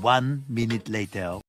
1 minute later.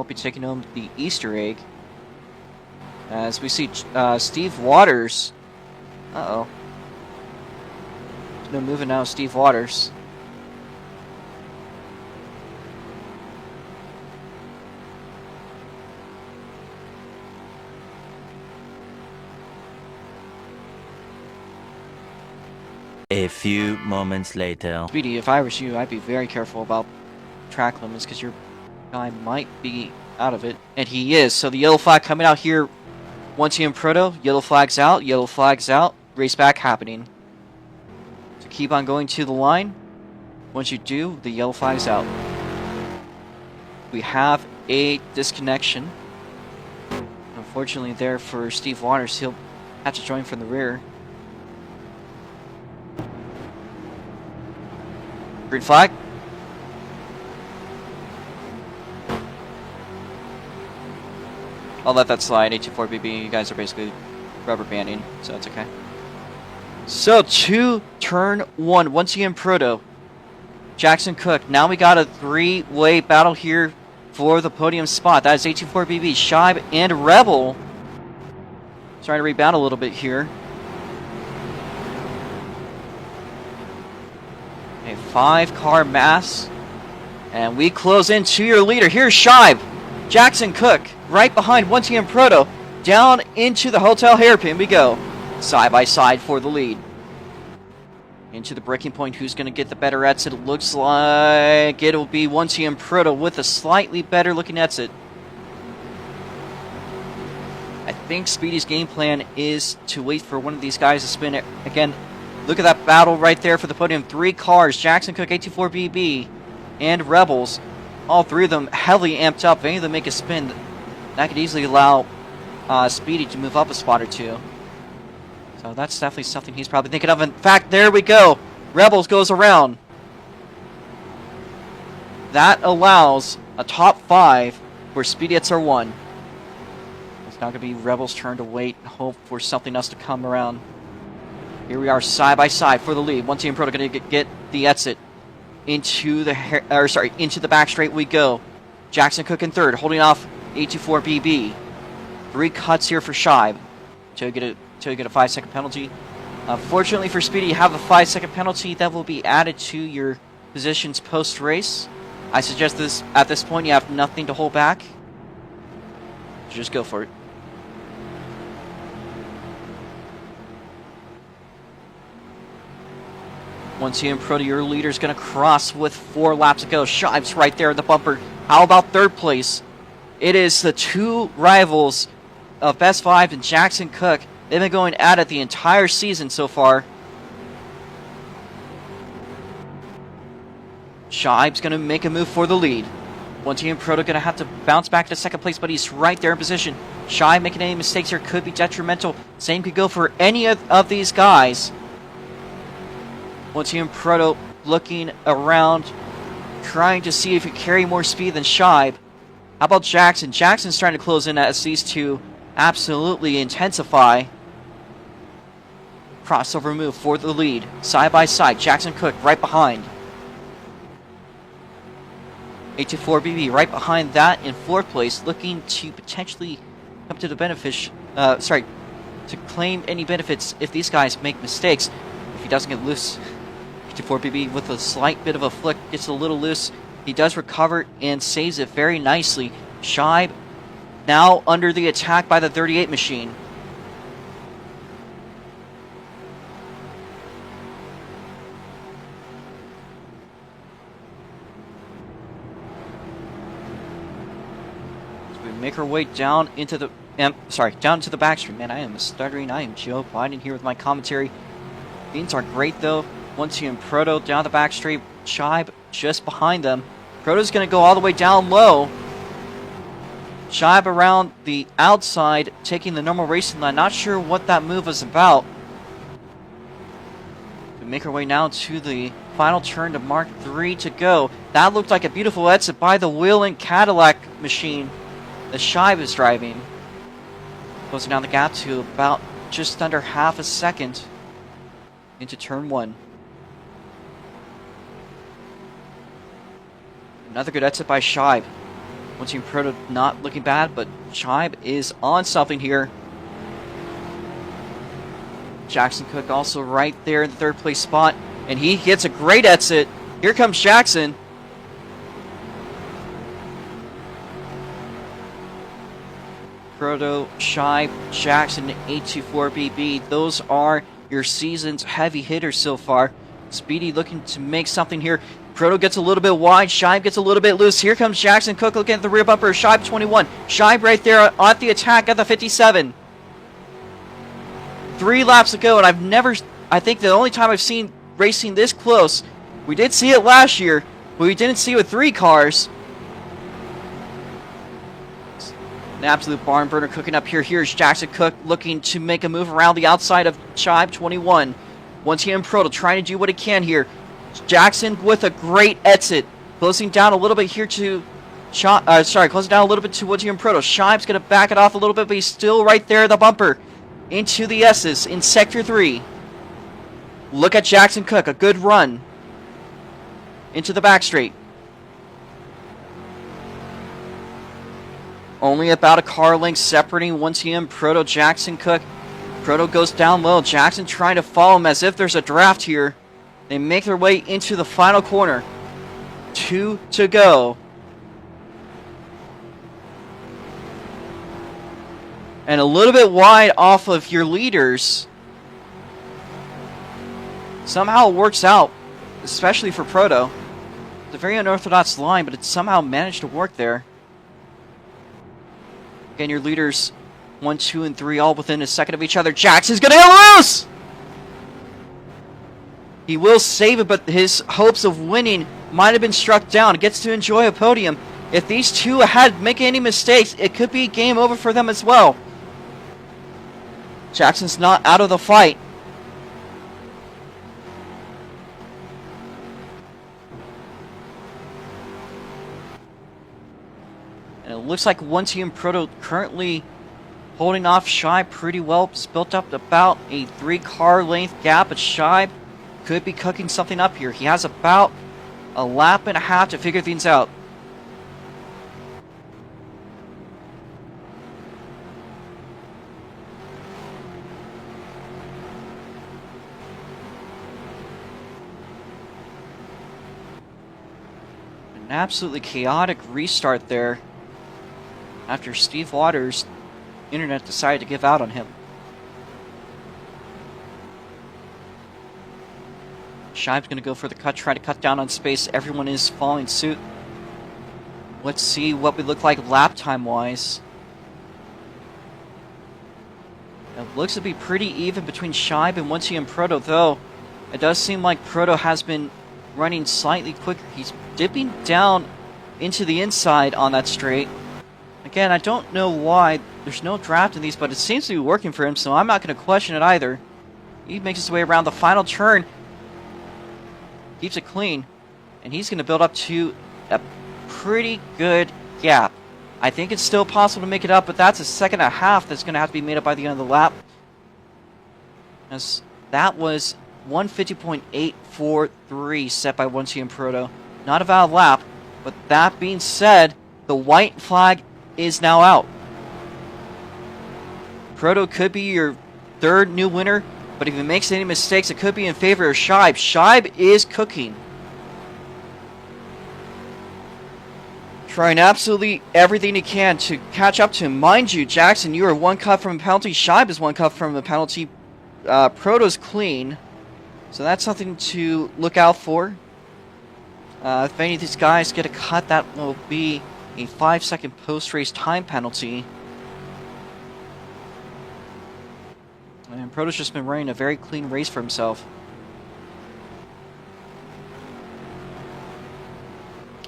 won't be taking home the Easter egg. As we see Steve Waters. Uh-oh. No moving now, Steve Waters. A few moments later. Speedy, if I was you, I'd be very careful about track limits because your guy might be out of it. And he is. So the yellow flag coming out here. Once you in Proto, yellow flags out, race back happening. So keep on going to the line. Once you do, the yellow flag's out. We have a disconnection. Unfortunately there for Steve Waters, he'll have to join from the rear. Green flag. I'll let that slide. 824BB, you guys are basically rubber banding, so it's okay. So, to turn 1, once again Proto, Jackson Cook. Now we got a 3-way battle here for the podium spot. That is 824BB, Shibe, and Rebel. Trying to rebound a little bit here. A 5-car mass. And we close in to your leader. Here's Shibe. Jackson Cook right behind once again Proto. Down into the hotel hairpin we go. Side by side for the lead. Into the breaking point. Who's going to get the better exit? It looks like it'll be once again Proto with a slightly better looking exit. I think Speedy's game plan is to wait for one of these guys to spin it. Again, look at that battle right there for the podium. 3 cars. Jackson Cook, 824BB, and Rebels. All 3 of them heavily amped up. If any of them make a spin, that could easily allow Speedy to move up a spot or 2. So that's definitely something he's probably thinking of. In fact, there we go. Rebels goes around. That allows a top 5 where Speedy hits R1. It's now going to be Rebels' turn to wait and hope for something else to come around. Here we are side by side for the lead. One team Proto going to get the exit. Into the back straight we go. Jackson Cook in 3rd, holding off 824BB. 3 cuts here for Shibe to get a 5-second penalty. Fortunately for Speedy, you have a 5-second penalty that will be added to your positions post-race. I suggest this at this point you have nothing to hold back. Just go for it. Once again, Proto, your leader's going to cross with 4 laps to go. Shibe's right there in the bumper. How about 3rd place? It is the 2 rivals of Best 5 and Jackson Cook. They've been going at it the entire season so far. Shibe's going to make a move for the lead. Once again, Proto going to have to bounce back to 2nd place, but he's right there in position. Shibe making any mistakes here could be detrimental. Same could go for any of these guys. Once again, Proto looking around, trying to see if he can carry more speed than Shibe. How about Jackson? Jackson's trying to close in as these 2 absolutely intensify. Crossover move for the lead. Side by side. Jackson Cook right behind. 824BB right behind that in 4th place, looking to potentially come to the benefit. To claim any benefits if these guys make mistakes. If he doesn't get loose. 824BB with a slight bit of a flick gets a little loose. He does recover and saves it very nicely. Shibe now under the attack by the 38 machine. So we make our way down into the down to the backstreet. Man, I am stuttering. I am Joe Biden here with my commentary. Things are great though. Once again, Proto down the back straight. Shibe just behind them. Proto's going to go all the way down low. Shibe around the outside, taking the normal racing line. Not sure what that move was about. We make our way now to the final turn to Mark 3 to go. That looked like a beautiful exit by the Whelen Cadillac machine that Shibe is driving. Closing down the gap to about just under half a second into turn 1. Another good exit by Shibe. One Team Proto not looking bad, but Shibe is on something here. Jackson Cook also right there in the third place spot, and he gets a great exit. Here comes Jackson. Proto, Shibe, Jackson, 824BB. Those are your season's heavy hitters so far. Speedy looking to make something here. Proto gets a little bit wide. Shibe gets a little bit loose. Here comes Jackson Cook looking at the rear bumper. Shibe 21. Shibe right there on the attack at the 57. 3 laps to go, and I think the only time I've seen racing this close, we did see it last year, but we didn't see it with 3 cars. An absolute barn burner cooking up here. Here's Jackson Cook looking to make a move around the outside of Shibe 21. Once again, Proto trying to do what he can here. Jackson with a great exit. Closing down a little bit here to closing down a little bit to Once again Proto. Shibe's going to back it off a little bit, but he's still right there at the bumper. Into the S's in Sector 3. Look at Jackson Cook. A good run. Into the back straight. Only about a car length separating Once again Proto, Jackson Cook. Proto goes down low. Jackson trying to follow him as if there's a draft here. They make their way into the final corner. 2 to go. And a little bit wide off of your leaders. Somehow it works out, especially for Proto. It's a very unorthodox line, but it somehow managed to work there. Again, your leaders 1, 2, and 3 all within a second of each other. Jackson's going to get loose! He will save it, but his hopes of winning might have been struck down. He gets to enjoy a podium. If these two ahead make any mistakes, it could be game over for them as well. Jackson's not out of the fight. And it looks like One Team Proto currently holding off Shibe pretty well. It's built up about a 3-car length gap, but Shibe could be cooking something up here. He has about a lap and a half to figure things out. An absolutely chaotic restart there after Steve Waters' internet decided to give out on him. Shibe's going to go for the cut, try to cut down on space. Everyone is following suit. Let's see what we look like lap time wise. It looks to be pretty even between Shibe and One Team Proto, though it does seem like Proto has been running slightly quicker. He's dipping down into the inside on that straight. Again, I don't know why there's no draft in these, but it seems to be working for him, so I'm not going to question it either. He makes his way around the final turn. Keeps it clean, and he's going to build up to a pretty good gap. I think it's still possible to make it up, but that's a second and a half that's going to have to be made up by the end of the lap. As that was 150.843 set by One Team Proto. Not a valid lap, but that being said, the white flag is now out. Proto could be your 3rd new winner, but if he makes any mistakes, it could be in favor of Shibe. Shibe is cooking. Trying absolutely everything he can to catch up to him. Mind you, Jackson, you are 1 cut from a penalty. Shibe is 1 cut from a penalty. Proto's clean. So that's something to look out for. If any of these guys get a cut, that will be a 5-second post-race time penalty. And Proto's just been running a very clean race for himself.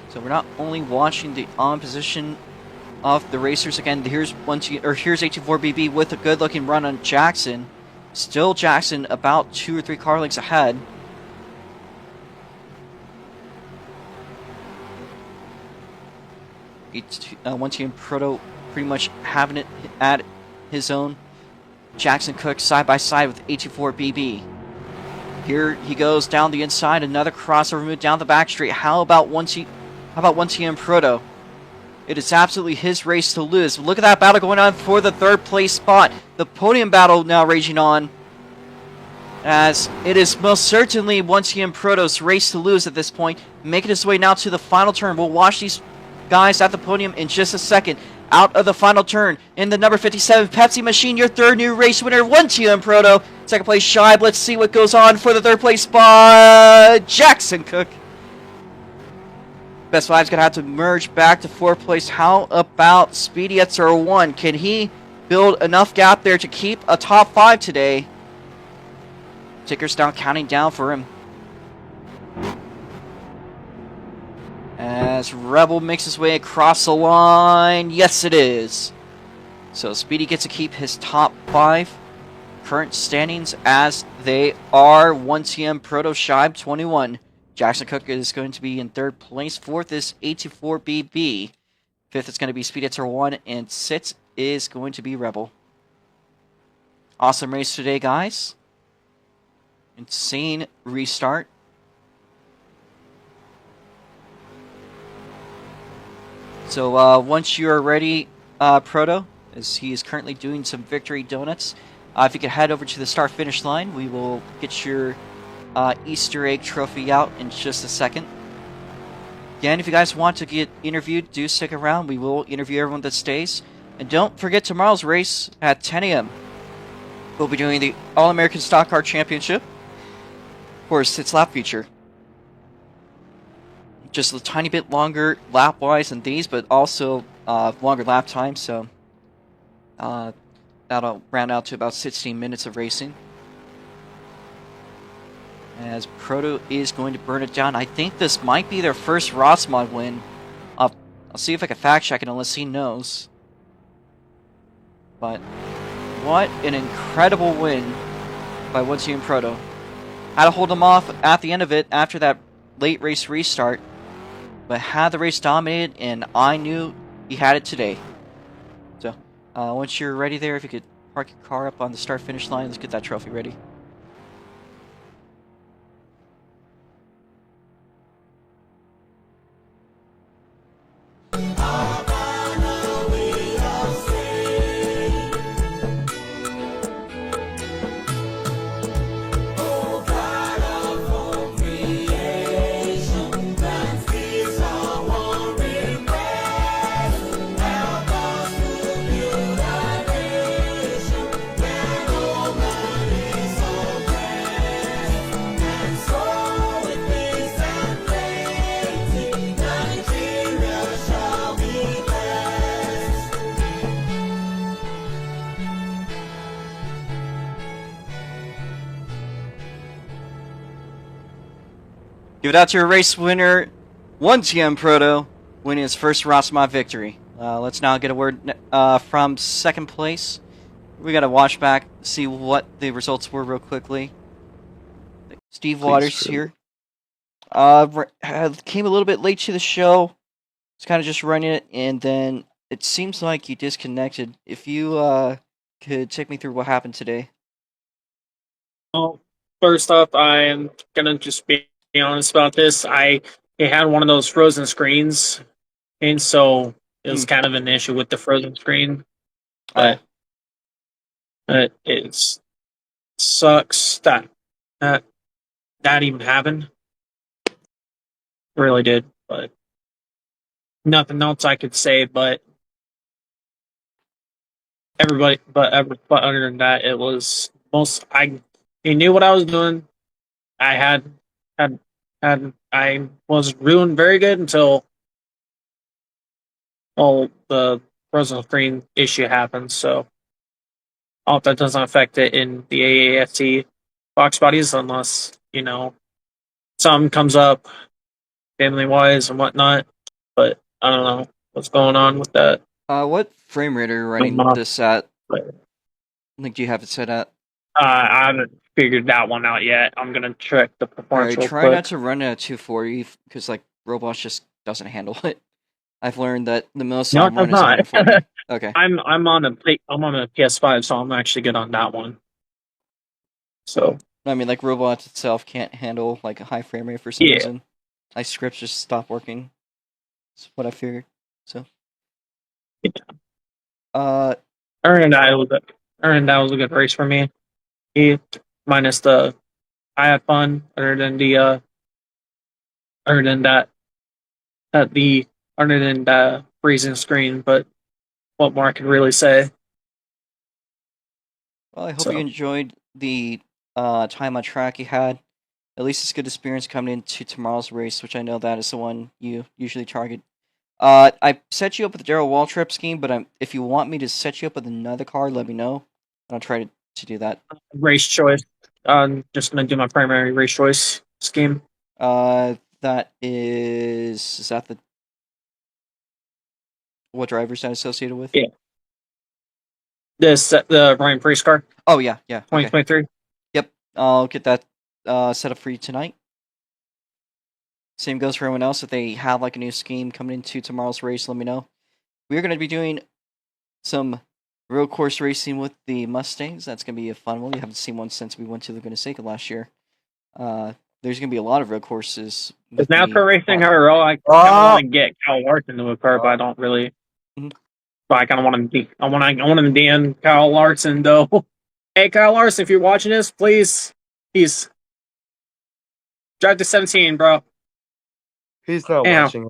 So we're not only watching the on position of the racers again. Here's 824BB with a good-looking run on Jackson. Still Jackson about 2 or 3 car lengths ahead. One Team Proto pretty much having it at his own. Jackson Cook side by side with 824BB. Here he goes down the inside, another crossover move down the back straight. How about One Team Proto? It is absolutely his race to lose. Look at that battle going on for the third place spot. The podium battle now raging on, as it is most certainly once again Proto's race to lose at this point, making his way now to the final turn. We'll watch these guys at the podium in just a second. Out of the final turn in the number 57 Pepsi Machine, your third new race winner, 1TM Proto. Second place Shibe. Let's see what goes on for the third place spot. Jackson Cook. Best Five's going to have to merge back to fourth place. How about Speedy at 1? Can he build enough gap there to keep a top 5 today? Ticker's now counting down for him. As Rebel makes his way across the line. Yes, it is. So Speedy gets to keep his top 5. Current standings as they are. 1TM Proto Shibe 21. Jackson Cook is going to be in third place. Fourth is 84BB. Fifth is going to be Speedy at 1. And sixth is going to be Rebel. Awesome race today, guys. Insane restart. So once you are ready, Proto, as he is currently doing some victory donuts, if you could head over to the start-finish line, we will get your Easter egg trophy out in just a second. Again, if you guys want to get interviewed, do stick around. We will interview everyone that stays. And don't forget tomorrow's race at 10 a.m. We'll be doing the All-American Stock Car Championship for a 6-lap feature. Just a tiny bit longer lap-wise than these, but also longer lap time, so that'll round out to about 16 minutes of racing. As Proto is going to burn it down. I think this might be their first ROX mod win. I'll see if I can fact check it unless he knows. But what an incredible win by 1TM Proto. Had to hold him off at the end of it after that late race restart. But had the race dominated, and I knew he had it today. So, once you're ready there, if you could park your car up on the start-finish line, let's get that trophy ready. Give it out to your race winner, 1TM Proto, winning his first ROX mod victory. Let's now get a word from second place. We got to watch back, see what the results were real quickly. Steve Waters here. Came a little bit late to the show. It's kind of just running it, and then it seems like you disconnected. If you could take me through what happened today. Well, first off, I'm gonna just be honest about this. I had one of those frozen screens, and so it was kind of an issue with the frozen screen. But it sucks that even happened. It really did, but nothing else I could say. But other than that, it was he knew what I was doing. I was doing very good until the frozen screen issue happened. So I hope that doesn't affect it in the AAFT box bodies, unless something comes up family wise and whatnot. But I don't know what's going on with that. What frame rate are you running this at? I think you have it set at. I haven't figured that one out yet. I'm gonna check the performance. Alright, try not to run it at 240 because Roblox just doesn't handle it. I've learned that the most no, it does not. Okay. I'm on a PS5, so I'm actually good on that one. So I mean, Roblox itself can't handle a high frame rate for some reason. Scripts just stop working. That's what I figured. So Uh, That was a good race for me. He minus the I had fun other than that other than the freezing screen, but what more I could really say. well, I hope you So enjoyed the time on track you had. At least it's a good experience coming into tomorrow's race, which I know that is the one you usually target. I set you up with the Daryl Waltrip scheme, but if you want me to set you up with another car, let me know. I'll try to do that. race choice. I'm just gonna do my primary race choice scheme. That is that the what drivers that associated with? Yeah. The Ryan Priest car, Oh yeah, yeah. Okay. 2023. Yep. I'll get that set up for you tonight. Same goes for everyone else. If they have like a new scheme coming into tomorrow's race, let me know. We're going to be doing some real course racing with the Mustangs. That's going to be a fun one. You haven't seen one since we went to Laguna Seca last year. There's going to be a lot of real courses. Is NASCAR racing her role? I kind of want to get Kyle Larson into a car, but I don't really. Mhm. But I kind of want to be. I want to be in Kyle Larson though. Hey, Kyle Larson, if you're watching this, please drive to 17, bro. He's not Damn. watching.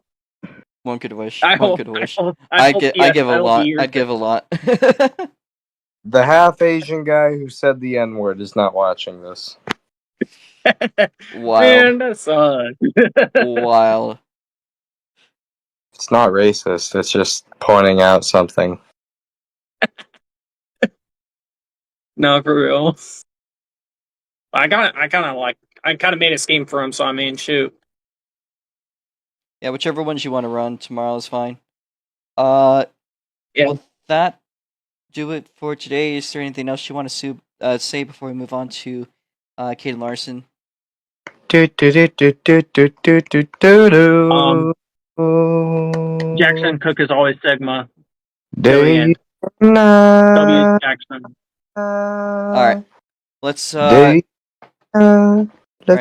One could wish. I One hope. could wish. I give a lot. I'd give a lot. The half Asian guy who said the N word is not watching this. Wild. Man, that sucks. Wild. It's not racist. It's just pointing out something. No, for real. I kind of made a scheme for him. So I mean, shoot. Yeah, whichever ones you want to run tomorrow is fine. Yeah. Will that do it for today? Is there anything else you want to say before we move on to Caden Larson? Jackson Cook is always Sigma. Day W Jackson. All right, let's Day